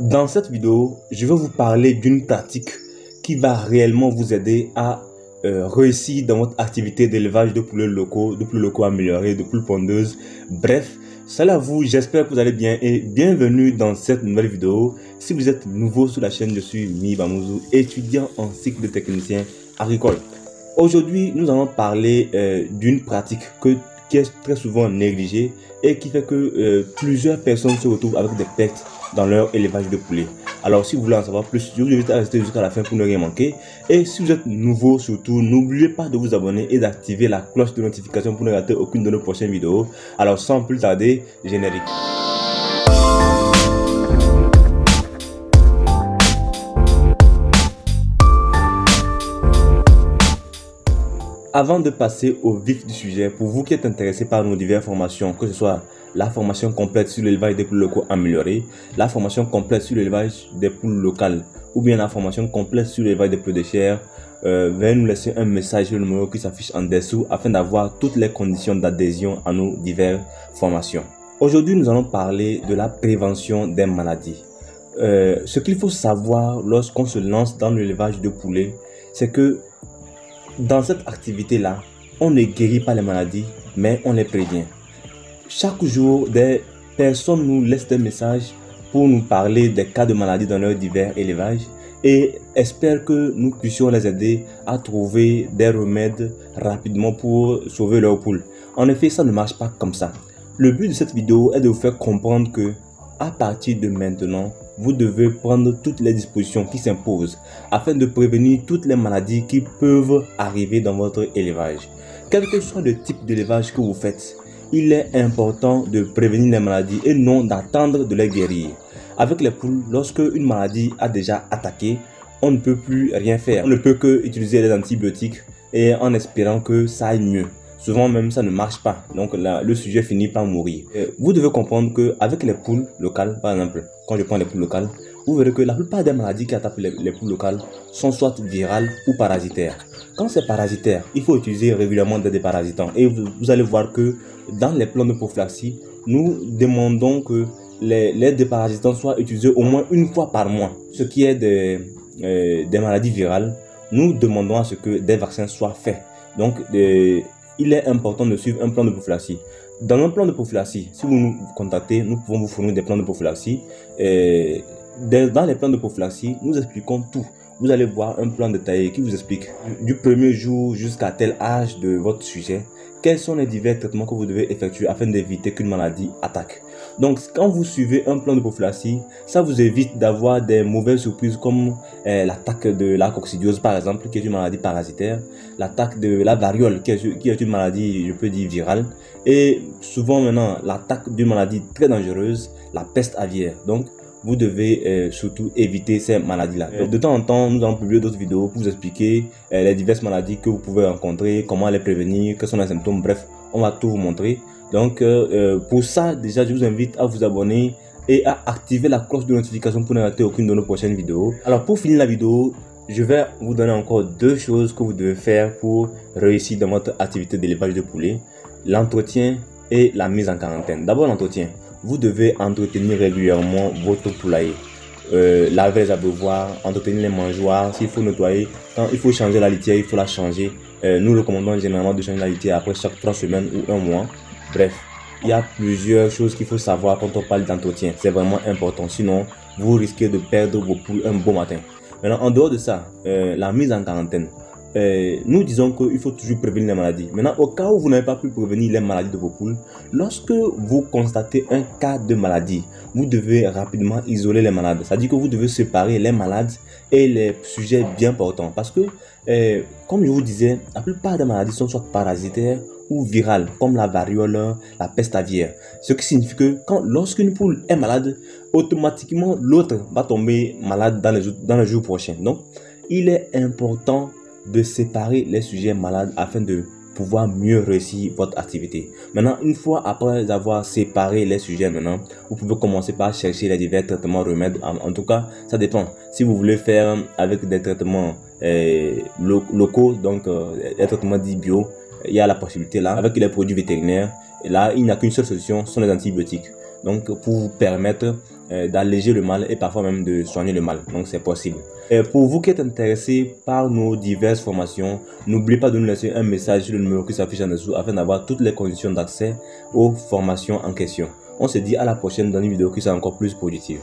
Dans cette vidéo, je vais vous parler d'une pratique qui va réellement vous aider à réussir dans votre activité d'élevage de poulets locaux améliorés, de poules pondeuses. Bref, salut à vous, j'espère que vous allez bien et bienvenue dans cette nouvelle vidéo. Si vous êtes nouveau sur la chaîne, je suis Miba Mouzou, étudiant en cycle de technicien agricole. Aujourd'hui, nous allons parler d'une pratique qui est très souvent négligée et qui fait que plusieurs personnes se retrouvent avec des pertes dans leur élevage de poulets. Alors si vous voulez en savoir plus, je vous invite à rester jusqu'à la fin pour ne rien manquer. Et si vous êtes nouveau surtout, n'oubliez pas de vous abonner et d'activer la cloche de notification pour ne rater aucune de nos prochaines vidéos. Alors sans plus tarder, générique. Avant de passer au vif du sujet, pour vous qui êtes intéressés par nos diverses formations, que ce soit la formation complète sur l'élevage des poules locaux améliorés, la formation complète sur l'élevage des poules locales ou bien la formation complète sur l'élevage des poules de chair, veuillez nous laisser un message sur le numéro qui s'affiche en dessous afin d'avoir toutes les conditions d'adhésion à nos diverses formations. Aujourd'hui, nous allons parler de la prévention des maladies. Ce qu'il faut savoir lorsqu'on se lance dans l'élevage de poulets, c'est que dans cette activité-là, on ne guérit pas les maladies, mais on les prévient. Chaque jour, des personnes nous laissent des messages pour nous parler des cas de maladies dans leurs divers élevages et espèrent que nous puissions les aider à trouver des remèdes rapidement pour sauver leurs poules. En effet, ça ne marche pas comme ça. Le but de cette vidéo est de vous faire comprendre que, à partir de maintenant, vous devez prendre toutes les dispositions qui s'imposent afin de prévenir toutes les maladies qui peuvent arriver dans votre élevage. Quel que soit le type d'élevage que vous faites, il est important de prévenir les maladies et non d'attendre de les guérir. Avec les poules, lorsque une maladie a déjà attaqué, on ne peut plus rien faire. On ne peut que utiliser les antibiotiques et en espérant que ça aille mieux. Souvent même ça ne marche pas, donc là, le sujet finit par mourir. Vous devez comprendre qu'avec les poules locales, par exemple, quand je prends les poules locales, vous verrez que la plupart des maladies qui attaquent les poules locales sont soit virales ou parasitaires. Quand c'est parasitaire, il faut utiliser régulièrement des déparasitants. Et vous allez voir que dans les plans de prophylaxie, nous demandons que les déparasitants soient utilisés au moins une fois par mois. Ce qui est des maladies virales, nous demandons à ce que des vaccins soient faits. Donc, il est important de suivre un plan de prophylaxie. Dans un plan de prophylaxie, si vous nous contactez, nous pouvons vous fournir des plans de prophylaxie. Dans les plans de prophylaxie, nous expliquons tout. Vous allez voir un plan détaillé qui vous explique du premier jour jusqu'à tel âge de votre sujet, quels sont les divers traitements que vous devez effectuer afin d'éviter qu'une maladie attaque. Donc, quand vous suivez un plan de prophylaxie, ça vous évite d'avoir des mauvaises surprises comme l'attaque de la coccidiose par exemple, qui est une maladie parasitaire, l'attaque de la variole qui est une maladie, je peux dire, virale, et souvent maintenant l'attaque d'une maladie très dangereuse, la peste aviaire. Donc, vous devez surtout éviter ces maladies-là. De temps en temps, nous allons publier d'autres vidéos pour vous expliquer les diverses maladies que vous pouvez rencontrer, comment les prévenir, quels sont les symptômes, bref, on va tout vous montrer. Donc, pour ça, déjà, je vous invite à vous abonner et à activer la cloche de notification pour ne rater aucune de nos prochaines vidéos. Alors, pour finir la vidéo, je vais vous donner encore deux choses que vous devez faire pour réussir dans votre activité d'élevage de poulets. L'entretien et la mise en quarantaine. D'abord, l'entretien. Vous devez entretenir régulièrement votre poulailler. Laver les abreuvoirs, entretenir les mangeoires. S'il faut nettoyer, quand il faut changer la litière, il faut la changer. Nous recommandons généralement de changer la litière après chaque 3 semaines ou 1 mois. Bref, il y a plusieurs choses qu'il faut savoir quand on parle d'entretien. C'est vraiment important. Sinon, vous risquez de perdre vos poules un beau matin. Maintenant, en dehors de ça, la mise en quarantaine. Nous disons qu'il faut toujours prévenir les maladies. Maintenant, au cas où vous n'avez pas pu prévenir les maladies de vos poules, lorsque vous constatez un cas de maladie, vous devez rapidement isoler les malades. C'est-à-dire que vous devez séparer les malades et les sujets bien portants. Parce que, comme je vous disais, la plupart des maladies sont soit parasitaires ou virales, comme la variole, la peste aviaire. Ce qui signifie que lorsqu'une poule est malade, automatiquement l'autre va tomber malade dans les jours prochains. Donc, il est important de séparer les sujets malades afin de pouvoir mieux réussir votre activité. Maintenant, une fois après avoir séparé les sujets, vous pouvez commencer par chercher les divers traitements, remèdes. En tout cas, ça dépend. Si vous voulez faire avec des traitements locaux, donc des traitements dits bio, il y a la possibilité là. Avec les produits vétérinaires, Et là, il n'y a qu'une seule solution, ce sont les antibiotiques. Donc, pour vous permettre d'alléger le mal et parfois même de soigner le mal. Donc, c'est possible. Et pour vous qui êtes intéressés par nos diverses formations, n'oubliez pas de nous laisser un message sur le numéro qui s'affiche en dessous afin d'avoir toutes les conditions d'accès aux formations en question. On se dit à la prochaine dans une vidéo qui sera encore plus positive.